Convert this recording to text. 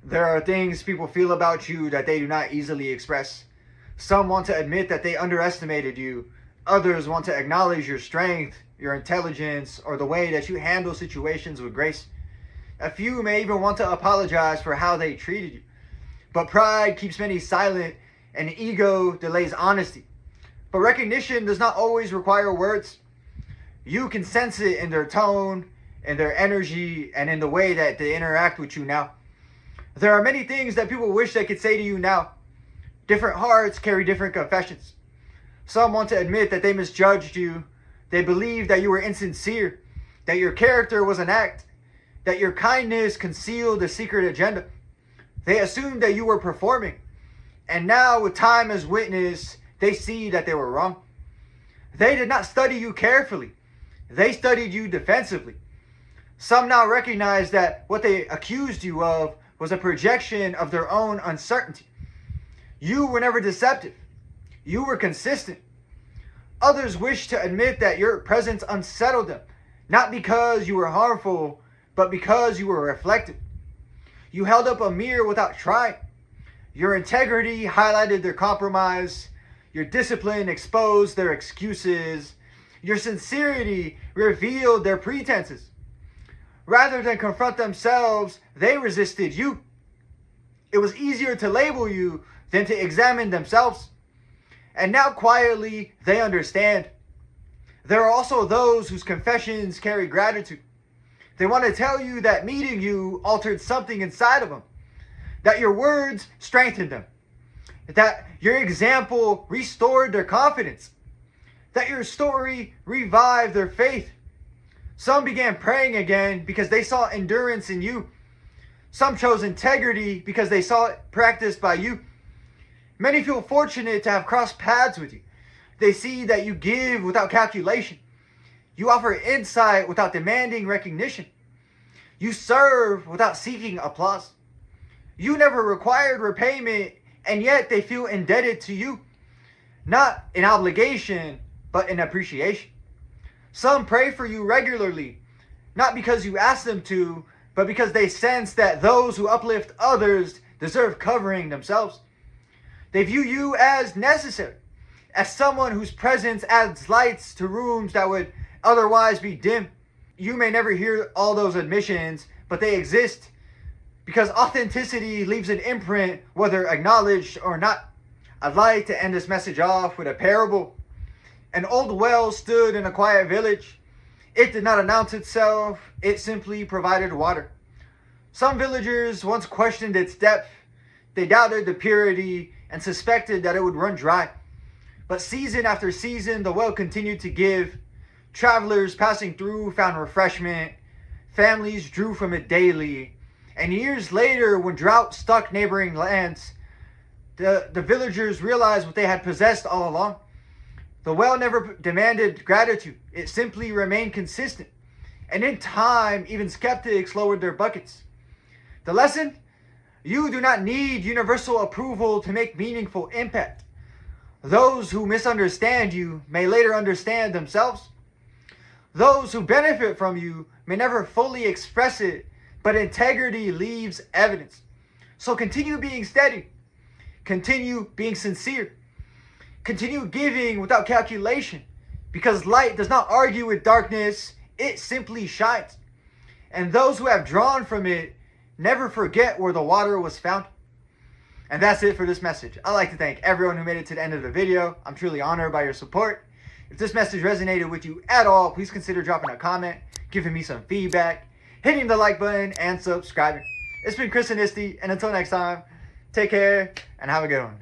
There are things people feel about you that they do not easily express. Some want to admit that they underestimated you. Others want to acknowledge your strength, your intelligence, or the way that you handle situations with grace. A few may even want to apologize for how they treated you. But pride keeps many silent, and ego delays honesty. But recognition does not always require words. You can sense it in their tone, in their energy, and in the way that they interact with you now. There are many things that people wish they could say to you now. Different hearts carry different confessions. Some want to admit that they misjudged you. They believe that you were insincere, that your character was an act, that your kindness concealed a secret agenda. They assumed that you were performing. And now, with time as witness, they see that they were wrong. They did not study you carefully. They studied you defensively. Some now recognize that what they accused you of was a projection of their own uncertainty. You were never deceptive. You were consistent. Others wish to admit that your presence unsettled them, not because you were harmful, but because you were reflective. You held up a mirror without trying. Your integrity highlighted their compromise. Your discipline exposed their excuses. Your sincerity revealed their pretenses. Rather than confront themselves, they resisted you. It was easier to label you than to examine themselves. And now quietly, they understand. There are also those whose confessions carry gratitude. They want to tell you that meeting you altered something inside of them, that your words strengthened them, that your example restored their confidence, that your story revived their faith. Some began praying again because they saw endurance in you. Some chose integrity because they saw it practiced by you. Many feel fortunate to have crossed paths with you. They see that you give without calculation. You offer insight without demanding recognition. You serve without seeking applause. You never required repayment, and yet they feel indebted to you. Not in obligation, but in appreciation. Some pray for you regularly, not because you ask them to, but because they sense that those who uplift others deserve covering themselves. They view you as necessary, as someone whose presence adds lights to rooms that would otherwise be dim. You may never hear all those admissions, but they exist because authenticity leaves an imprint, whether acknowledged or not. I'd like to end this message off with a parable. An old well stood in a quiet village. It did not announce itself, it simply provided water. Some villagers once questioned its depth. They doubted the purity and suspected that it would run dry. But season after season, the well continued to give. Travelers passing through found refreshment. Families drew from it daily. And years later, when drought struck neighboring lands, the villagers realized what they had possessed all along. The well never demanded gratitude. It simply remained consistent. And in time, even skeptics lowered their buckets. The lesson? You do not need universal approval to make meaningful impact. Those who misunderstand you may later understand themselves. Those who benefit from you may never fully express it, but integrity leaves evidence. So continue being steady. Continue being sincere. Continue giving without calculation, because light does not argue with darkness, it simply shines. And those who have drawn from it never forget where the water was found. And that's it for this message. I'd like to thank everyone who made it to the end of the video. I'm truly honored by your support. If this message resonated with you at all, please consider dropping a comment, giving me some feedback, hitting the like button, and subscribing. It's been Chris and Isty, and until next time, take care and have a good one.